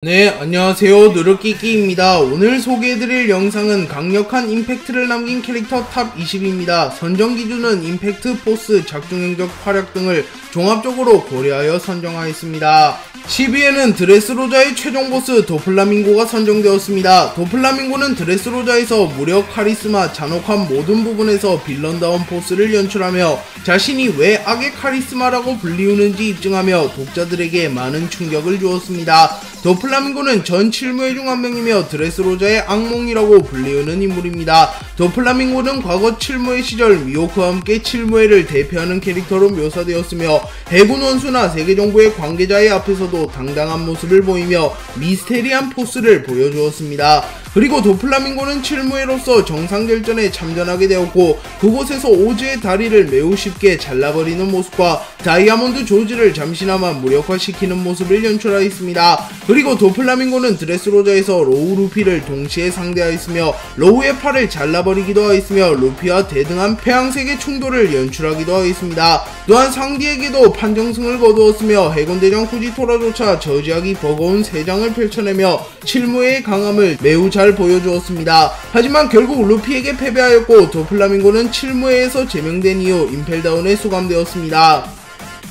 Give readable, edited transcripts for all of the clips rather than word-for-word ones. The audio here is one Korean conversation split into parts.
네, 안녕하세요. 누르끼끼입니다. 오늘 소개해드릴 영상은 강력한 임팩트를 남긴 캐릭터 탑 20입니다. 선정 기준은 임팩트, 포스, 작중행적, 활약 등을 종합적으로 고려하여 선정하였습니다. 10위에는 드레스로자의 최종 보스 도플라밍고가 선정되었습니다. 도플라밍고는 드레스로자에서 무력, 카리스마, 잔혹한 모든 부분에서 빌런다운 포스를 연출하며 자신이 왜 악의 카리스마라고 불리우는지 입증하며 독자들에게 많은 충격을 주었습니다. 도플라밍고는 전 칠무회 중 한 명이며 드레스로자의 악몽이라고 불리우는 인물입니다. 도플라밍고는 과거 칠무회 시절 미호크와 함께 칠무회를 대표하는 캐릭터로 묘사되었으며 해군 원수나 세계정부의 관계자의 앞에서도 당당한 모습을 보이며 미스테리한 포스를 보여주었습니다. 그리고 도플라밍고는 칠무회로서 정상결전에 참전하게 되었고 그곳에서 오즈의 다리를 매우 쉽게 잘라버리는 모습과 다이아몬드 조지를 잠시나마 무력화시키는 모습을 연출하였습니다. 그리고 도플라밍고는 드레스로자에서 로우 루피를 동시에 상대하였으며 로우의 팔을 잘라버리기도 하였으며 루피와 대등한 폐왕색의 충돌을 연출하기도 하였습니다. 또한 상디에게도 판정승을 거두었으며 해군대장 후지토라조차 저지하기 버거운 세장을 펼쳐내며 칠무회의 강함을 매우 잘 보여주었습니다. 하지만 결국 루피에게 패배하였고 도플라밍고는 칠무회에서 제명된 이후 임펠다운에 수감되었습니다.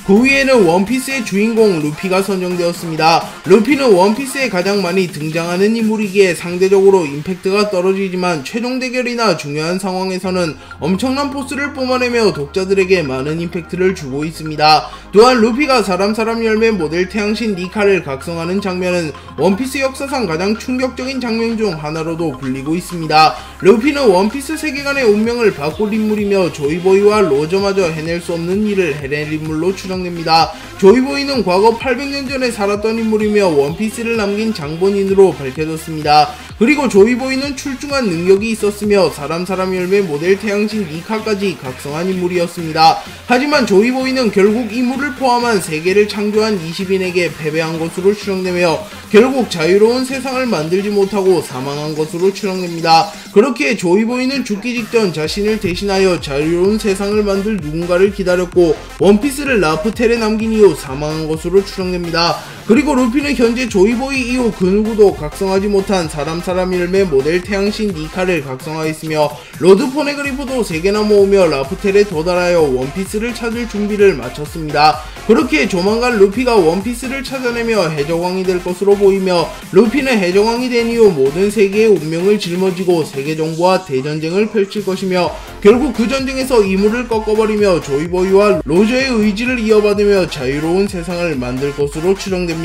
9위에는 원피스의 주인공 루피가 선정되었습니다. 루피는 원피스에 가장 많이 등장하는 인물이기에 상대적으로 임팩트가 떨어지지만 최종 대결이나 중요한 상황에서는 엄청난 포스를 뿜어내며 독자들에게 많은 임팩트를 주고 있습니다. 또한 루피가 사람 열매 모델 태양신 니카를 각성하는 장면은 원피스 역사상 가장 충격적인 장면 중 하나로도 불리고 있습니다. 루피는 원피스 세계관의 운명을 바꿀 인물이며 조이보이와 로저마저 해낼 수 없는 일을 해낼 인물로 추정됩니다. 조이보이는 과거 800년 전에 살았던 인물이며 원피스를 남긴 장본인으로 밝혀졌습니다. 그리고 조이보이는 출중한 능력이 있었으며 사람 열매 모델 태양신 니카까지 각성한 인물이었습니다. 하지만 조이보이는 결국 이물을 포함한 세계를 창조한 20인에게 패배한 것으로 추정되며 결국 자유로운 세상을 만들지 못하고 사망한 것으로 추정됩니다. 그렇게 조이보이는 죽기 직전 자신을 대신하여 자유로운 세상을 만들 누군가를 기다렸고 원피스를 라프텔에 남긴 이후 사망한 것으로 추정됩니다. 그리고 루피는 현재 조이보이 이후 그 누구도 각성하지 못한 사람 열매 모델 태양신 니카를 각성하였으며 로드 포네그리프도 3개나 모으며 라프텔에 도달하여 원피스를 찾을 준비를 마쳤습니다. 그렇게 조만간 루피가 원피스를 찾아내며 해적왕이 될 것으로 보이며 루피는 해적왕이 된 이후 모든 세계의 운명을 짊어지고 세계정부와 대전쟁을 펼칠 것이며 결국 그 전쟁에서 이물을 꺾어버리며 조이보이와 로저의 의지를 이어받으며 자유로운 세상을 만들 것으로 추정됩니다.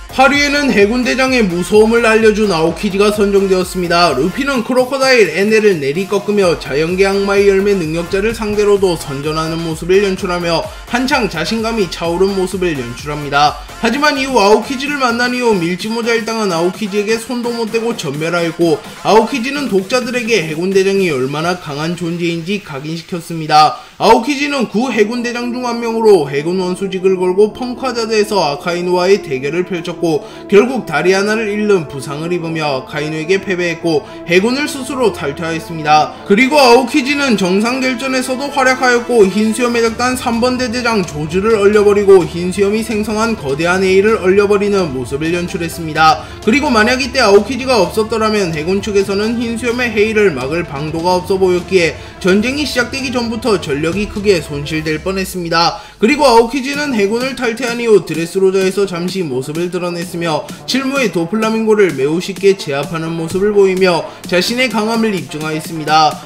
8위에는 해군대장의 무서움을 알려준 아오키지가 선정되었습니다. 루피는 크로커다일 에넬을 내리꺾으며 자연계 악마의 열매 능력자를 상대로도 선전하는 모습을 연출하며 한창 자신감이 차오른 모습을 연출합니다. 하지만 이후 아오키지를 만난 이후 밀지모자 일당은 아오키지에게 손도 못 대고 전멸하였고 아오키지는 독자들에게 해군대장이 얼마나 강한 존재인지 각인시켰습니다. 아오키지는 9 해군대장 중 한 명으로 해군 원수직을 걸고 펑크하자드에서 아카이누와의 대결을 펼쳤고 결국 다리 하나를 잃는 부상을 입으며 아카이누에게 패배했고 해군을 스스로 탈퇴하였습니다. 그리고 아오키지는 정상결전에서도 활약하였고 흰수염의 작단 3번 대대장 조즈를 얼려버리고 흰수염이 생성한 거대한 A를 얼려버리는 모습을 연출했습니다. 그리고 만약 이때 아오키지가 없었더라면 해군 측에서는 흰수염의 헤이를 막을 방도가 없어 보였기에 전쟁이 시작되기 전부터 전력이 크게 손실될 뻔했습니다. 그리고 아오키지는 해군을 탈퇴한 이후 드레스로자에서 잠시 모습을 드러냈으며 칠무의 도플라밍고를 매우 쉽게 제압하는 모습을 보이며 자신의 강함을 입증하였습니다.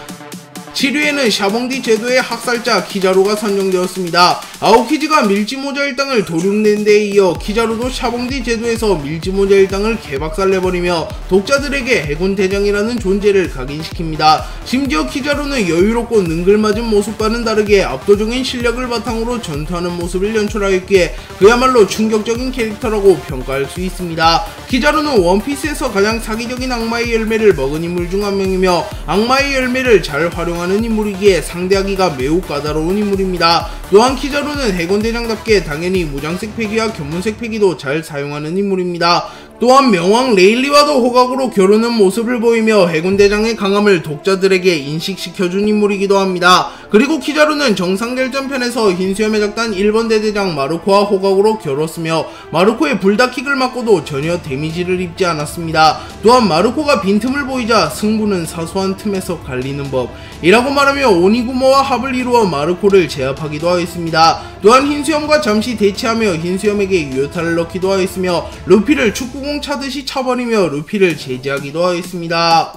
7위에는 샤봉디 제도의 학살자 키자루가 선정되었습니다. 아오키지가 밀지모자 일당을 도륙낸 데에 이어 키자루도 샤봉디 제도에서 밀지모자 일당을 개박살내버리며 독자들에게 해군 대장이라는 존재를 각인시킵니다. 심지어 키자루는 여유롭고 능글맞은 모습과는 다르게 압도적인 실력을 바탕으로 전투하는 모습을 연출하였기에 그야말로 충격적인 캐릭터라고 평가할 수 있습니다. 키자루는 원피스에서 가장 사기적인 악마의 열매를 먹은 인물 중 한 명이며 악마의 열매를 잘 활용하는 인물이기에 상대하기가 매우 까다로운 인물입니다. 또한 키자루는 해군대장답게 당연히 무장색 패기와 견문색 패기도 잘 사용하는 인물입니다. 또한 명왕 레일리와도 호각으로 겨루는 모습을 보이며 해군대장의 강함을 독자들에게 인식시켜준 인물이기도 합니다. 그리고 키자루는 정상결전편에서 흰수염의 작단 1번 대대장 마르코와 호각으로 겨뤘으며 마르코의 불다킥을 맞고도 전혀 데미지를 입지 않았습니다. 또한 마르코가 빈틈을 보이자 승부는 사소한 틈에서 갈리는 법 이라고 말하며 오니구모와 합을 이루어 마르코를 제압하기도 하였습니다. 또한 흰수염과 잠시 대치하며 흰수염에게 유효타를 넣기도 하였으며 루피를 축구공 차듯이 차버리며 루피를 제지하기도 하였습니다.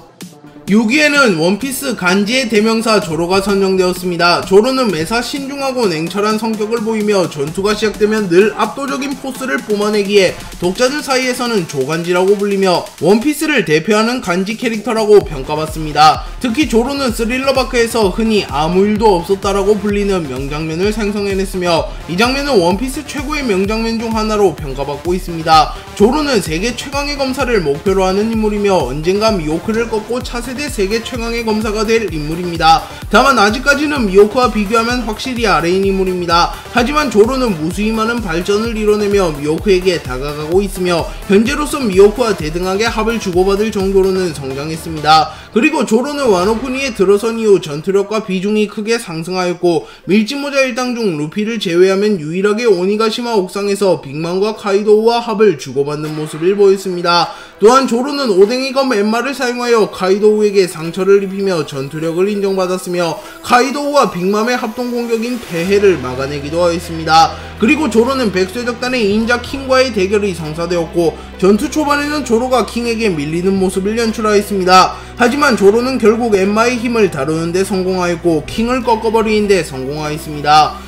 6위에는 원피스 간지의 대명사 조로가 선정되었습니다. 조로는 매사 신중하고 냉철한 성격을 보이며 전투가 시작되면 늘 압도적인 포스를 뿜어내기에 독자들 사이에서는 조간지라고 불리며 원피스를 대표하는 간지 캐릭터라고 평가받습니다. 특히 조로는 스릴러바크에서 흔히 아무 일도 없었다라고 불리는 명장면을 생성해냈으며 이 장면은 원피스 최고의 명장면 중 하나로 평가받고 있습니다. 조로는 세계 최강의 검사를 목표로 하는 인물이며 언젠가 미호크를 꺾고 차세대 세계 최강의 검사가 될 인물입니다. 다만 아직까지는 미호크와 비교하면 확실히 아래인 인물입니다. 하지만 조로는 무수히 많은 발전을 이뤄내며 미호크에게 다가가고 있으며 현재로서 미호크와 대등하게 합을 주고받을 정도로는 성장했습니다. 그리고 조로는 와노쿠니에 들어선 이후 전투력과 비중이 크게 상승하였고 밀짚모자 일당 중 루피를 제외하면 유일하게 오니가시마 옥상에서 빅맘과 카이도우와 합을 주고받는 모습을 보였습니다. 또한 조로는 오뎅이검 엠마를 사용하여 카이도우에게 상처를 입히며 전투력을 인정받았으며 카이도우와 빅맘의 합동공격인 폐해를 막아내기도 하였습니다. 그리고 조로는 백쇄적단의 인자 킹과의 대결이 성사되었고 전투 초반에는 조로가 킹에게 밀리는 모습을 연출하였습니다. 하지만 조로는 결국 엠마의 힘을 다루는데 성공하였고 킹을 꺾어버리는데 성공하였습니다.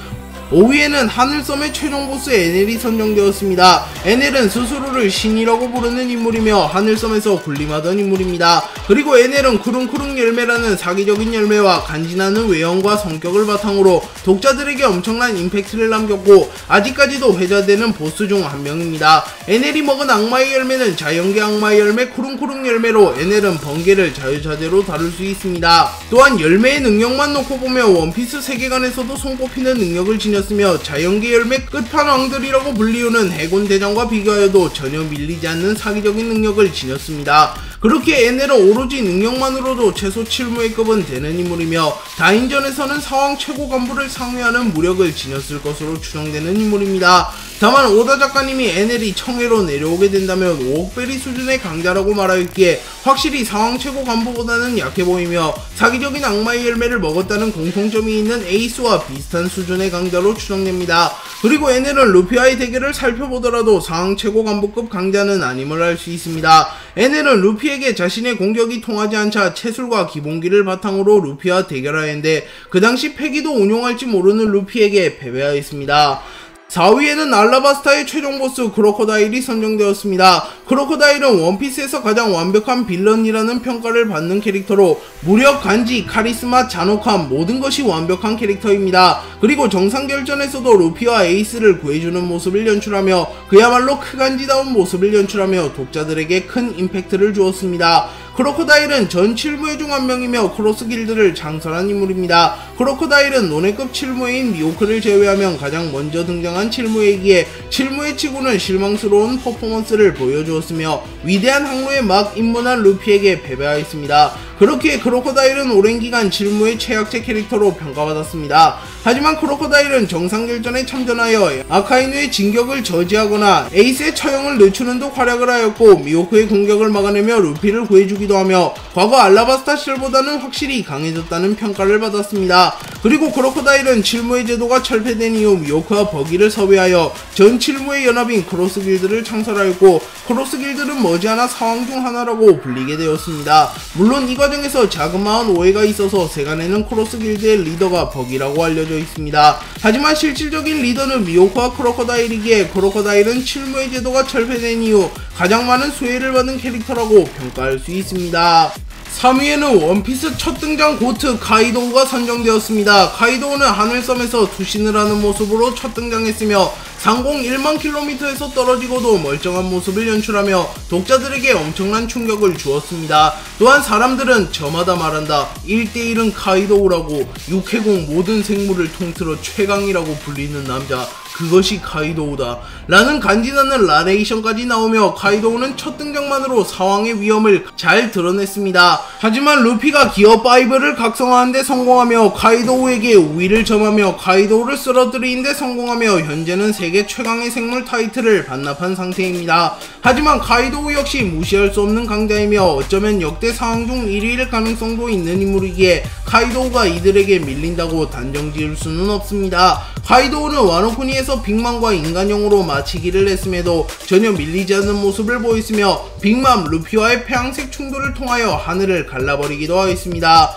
5위에는 하늘섬의 최종 보스 에넬이 선정되었습니다. 에넬은 스스로를 신이라고 부르는 인물이며 하늘섬에서 군림하던 인물입니다. 그리고 에넬은 쿠릉쿠릉 열매라는 사기적인 열매와 간지나는 외형과 성격을 바탕으로 독자들에게 엄청난 임팩트를 남겼고 아직까지도 회자되는 보스 중 한 명입니다. 에넬이 먹은 악마의 열매는 자연계 악마의 열매 쿠릉쿠릉 열매로 에넬은 번개를 자유자재로 다룰 수 있습니다. 또한 열매의 능력만 놓고 보면 원피스 세계관에서도 손꼽히는 능력을 지녔으며 자연계 열매 끝판왕들이라고 불리우는 해군 대장과 비교하여도 전혀 밀리지 않는 사기적인 능력을 지녔습니다. 그렇게 에넬은 오로지 능력만으로도 최소 7무회급은 되는 인물이며 다인전에서는 사왕 최고 간부를 상회하는 무력을 지녔을 것으로 추정되는 인물입니다. 다만 오다 작가님이 에넬이 청해로 내려오게 된다면 5억베리 수준의 강자라고 말하였기에 확실히 사왕 최고 간부보다는 약해 보이며 사기적인 악마의 열매를 먹었다는 공통점이 있는 에이스와 비슷한 수준의 강자로 추정됩니다. 그리고 에넬은 루피와의 대결을 살펴보더라도 사왕 최고 간부급 강자는 아님을 알 수 있습니다. 에넬은 루피에게 자신의 공격이 통하지 않자 채술과 기본기를 바탕으로 루피와 대결하였는데 그 당시 패기도 운용할지 모르는 루피에게 패배하였습니다. 4위에는 알라바스타의 최종 보스 크로코다일이 선정되었습니다. 크로코다일은 원피스에서 가장 완벽한 빌런이라는 평가를 받는 캐릭터로 무력, 간지, 카리스마, 잔혹함 모든 것이 완벽한 캐릭터입니다. 그리고 정상결전에서도 루피와 에이스를 구해주는 모습을 연출하며 그야말로 크간지다운 모습을 연출하며 독자들에게 큰 임팩트를 주었습니다. 크로코다일은 전 7무회 중 한 명이며 크로스 길드를 창설한 인물입니다. 크로코다일은 논해급 7무회인 미호크를 제외하면 가장 먼저 등장한 7무회이기에 7무회 치고는 실망스러운 퍼포먼스를 보여주었으며 위대한 항로에 막 입문한 루피에게 패배하였습니다. 그렇게 크로코다일은 오랜 기간 7무의 최약체 캐릭터로 평가받았습니다. 하지만 크로코다일은 정상결전에 참전하여 아카이누의 진격을 저지하거나 에이스의 처형을 늦추는 등 활약을 하였고 미호크의 공격을 막아내며 루피를 구해주기도 하며 과거 알라바스타 시절보다는 확실히 강해졌다는 평가를 받았습니다. 그리고 크로코다일은 7무의 제도가 철폐된 이후 미호크와 버기를 섭외하여 전 7무의 연합인 크로스 길드를 창설하였고 크로스 길드는 머지않아 사왕 중 하나라고 불리게 되었습니다. 물론 이 과정에서 자그마한 오해가 있어서 세간에는 크로스 길드의 리더가 버기라고 알려져 있습니다. 하지만 실질적인 리더는 미호크와 크로코다일이기에 크로코다일은 7무의 제도가 철폐된 이후 가장 많은 수혜를 받은 캐릭터라고 평가할 수 있습니다. 3위에는 원피스 첫 등장 고트 카이도우가 선정되었습니다. 카이도우는 하늘섬에서 투신을 하는 모습으로 첫 등장했으며 상공 1만 킬로미터에서 떨어지고도 멀쩡한 모습을 연출하며 독자들에게 엄청난 충격을 주었습니다. 또한 사람들은 저마다 말한다. 1대1은 카이도우라고 육해공 모든 생물을 통틀어 최강이라고 불리는 남자 그것이 카이도우다 라는 간지나는 나레이션까지 나오며 카이도우는 첫 등장만으로 사왕의 위험을 잘 드러냈습니다. 하지만 루피가 기어5를 각성하는데 성공하며 카이도우에게 우위를 점하며 카이도우를 쓰러뜨리는데 성공하며 현재는 세계 최강의 생물 타이틀을 반납한 상태입니다. 하지만 카이도우 역시 무시할 수 없는 강자이며 어쩌면 역대 상황 중 1위일 가능성도 있는 인물이기에 카이도우가 이들에게 밀린다고 단정 지을 수는 없습니다. 카이도우는 와노쿠니에서 빅맘과 인간형으로 마치기를 했음에도 전혀 밀리지 않는 모습을 보였으며 빅맘 루피와의 폐양색 충돌을 통하여 하늘을 갈라버리기도 하였습니다.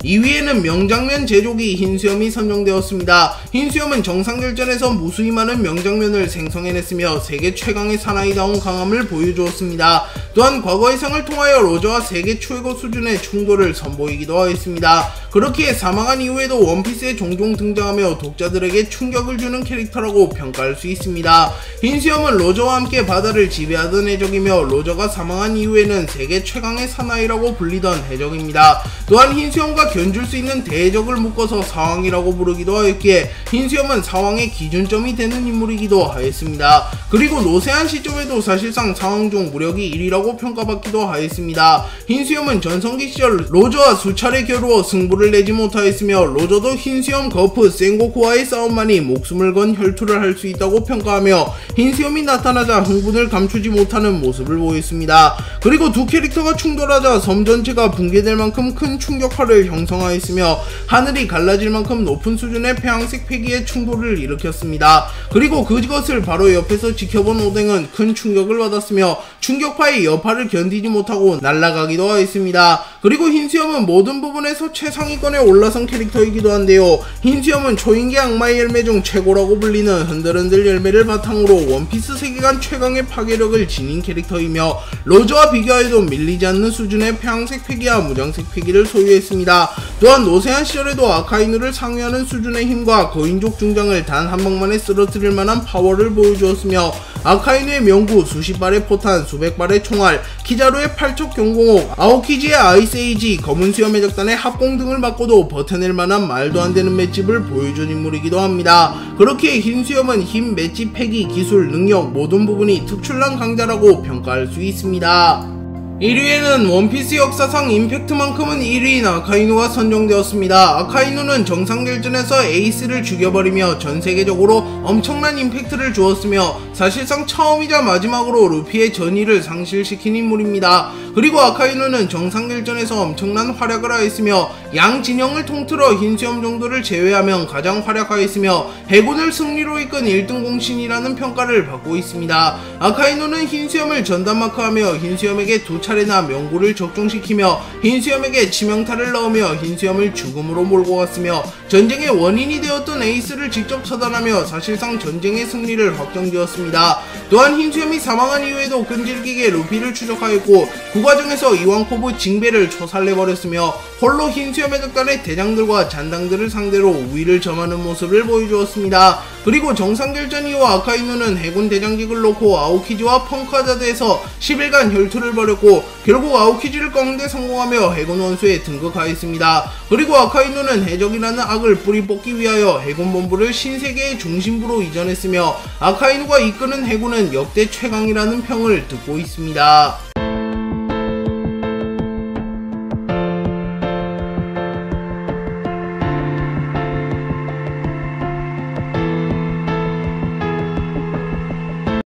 2위에는 명장면 제조기 흰수염이 선정되었습니다. 흰수염은 정상결전에서 무수히 많은 명장면을 생성해냈으며 세계 최강의 사나이다운 강함을 보여주었습니다. 또한 과거의 상을 통하여 로저와 세계 최고 수준의 충돌을 선보이기도 하였습니다. 그렇기에 사망한 이후에도 원피스에 종종 등장하며 독자들에게 충격을 주는 캐릭터라고 평가할 수 있습니다. 흰수염은 로저와 함께 바다를 지배하던 해적이며 로저가 사망한 이후에는 세계 최강의 사나이라고 불리던 해적입니다. 또한 흰수염과 견줄 수 있는 대적을 묶어서 사왕이라고 부르기도 하였기에 흰수염은 사왕의 기준점이 되는 인물이기도 하였습니다. 그리고 노세한 시점에도 사실상 사왕 중 무력이 1위라고 평가받기도 하였습니다. 흰수염은 전성기 시절 로저와 수차례 겨루어 승부를 내지 못하였으며 로저도 흰수염 거프 센고쿠와의 싸움만이 목숨을 건 혈투를 할 수 있다고 평가하며 흰수염이 나타나자 흥분을 감추지 못하는 모습을 보였습니다. 그리고 두 캐릭터가 충돌하자 섬 전체가 붕괴될 만큼 큰 충격파를 형성하였으며 하늘이 갈라질 만큼 높은 수준의 폐양색 패기의 충돌을 일으켰습니다. 그리고 그것을 바로 옆에서 지켜본 오뎅은 큰 충격을 받았으며 충격파의 여파를 견디지 못하고 날아가기도 하였습니다. 그리고 흰수염은 모든 부분에서 최상위권에 올라선 캐릭터이기도 한데요. 흰수염은 초인계 악마의 열매 중 최고라고 불리는 흔들흔들 열매를 바탕으로 원피스 세계관 최강의 파괴력을 지닌 캐릭터이며 로저와 비교하여도 밀리지 않는 수준의 폐양색 패기와 무장색 패기를 소유했습니다. 또한 노세한 시절에도 아카이누를 상회하는 수준의 힘과 거인족 중장을 단 한 방만에 쓰러뜨릴 만한 파워를 보여주었으며 아카이누의 명구, 수십 발의 포탄, 수백 발의 총알, 키자루의 팔척 경공옥, 아오키지의 아이스에이지, 검은 수염 해적단의 합공 등을 맞고도 버텨낼 만한 말도 안 되는 맷집을 보여준 인물이기도 합니다. 그렇기에 흰수염은 힘, 맷집, 패기, 기술, 능력 모든 부분이 특출난 강자라고 평가할 수 있습니다. 1위에는 원피스 역사상 임팩트만큼은 1위인 아카이누가 선정되었습니다. 아카이누는 정상결전에서 에이스를 죽여버리며 전세계적으로 엄청난 임팩트를 주었으며 사실상 처음이자 마지막으로 루피의 전의를 상실시킨 인물입니다. 그리고 아카이누는 정상결전에서 엄청난 활약을 하였으며 양 진영을 통틀어 흰수염 정도를 제외하면 가장 활약하였으며 해군을 승리로 이끈 1등 공신이라는 평가를 받고 있습니다. 아카이누는 흰수염을 전담마크하며 흰수염에게 두 차례나 명구를 적중시키며 흰수염에게 치명타를 넣으며 흰수염을 죽음으로 몰고 갔으며 전쟁의 원인이 되었던 에이스를 직접 처단하며 사실상 전쟁의 승리를 확정지었습니다. 또한 흰수염이 사망한 이후에도 끈질기게 루피를 추적하였고 그 과정에서 이왕코브 징베를 초살내버렸으며 홀로 흰수염 해적단의 대장들과 잔당들을 상대로 우위를 점하는 모습을 보여주었습니다. 그리고 정상결전 이후 아카이누는 해군 대장직을 놓고 아오키지와 펑크하자드에서 10일간 혈투를 벌였고 결국 아오키지를 꺾는데 성공하며 해군 원수에 등극하였습니다. 그리고 아카이누는 해적이라는 악을 뿌리 뽑기 위하여 해군 본부를 신세계의 중심부로 이전했으며 아카이누가 이끄는 해군은 역대 최강이라는 평을 듣고 있습니다.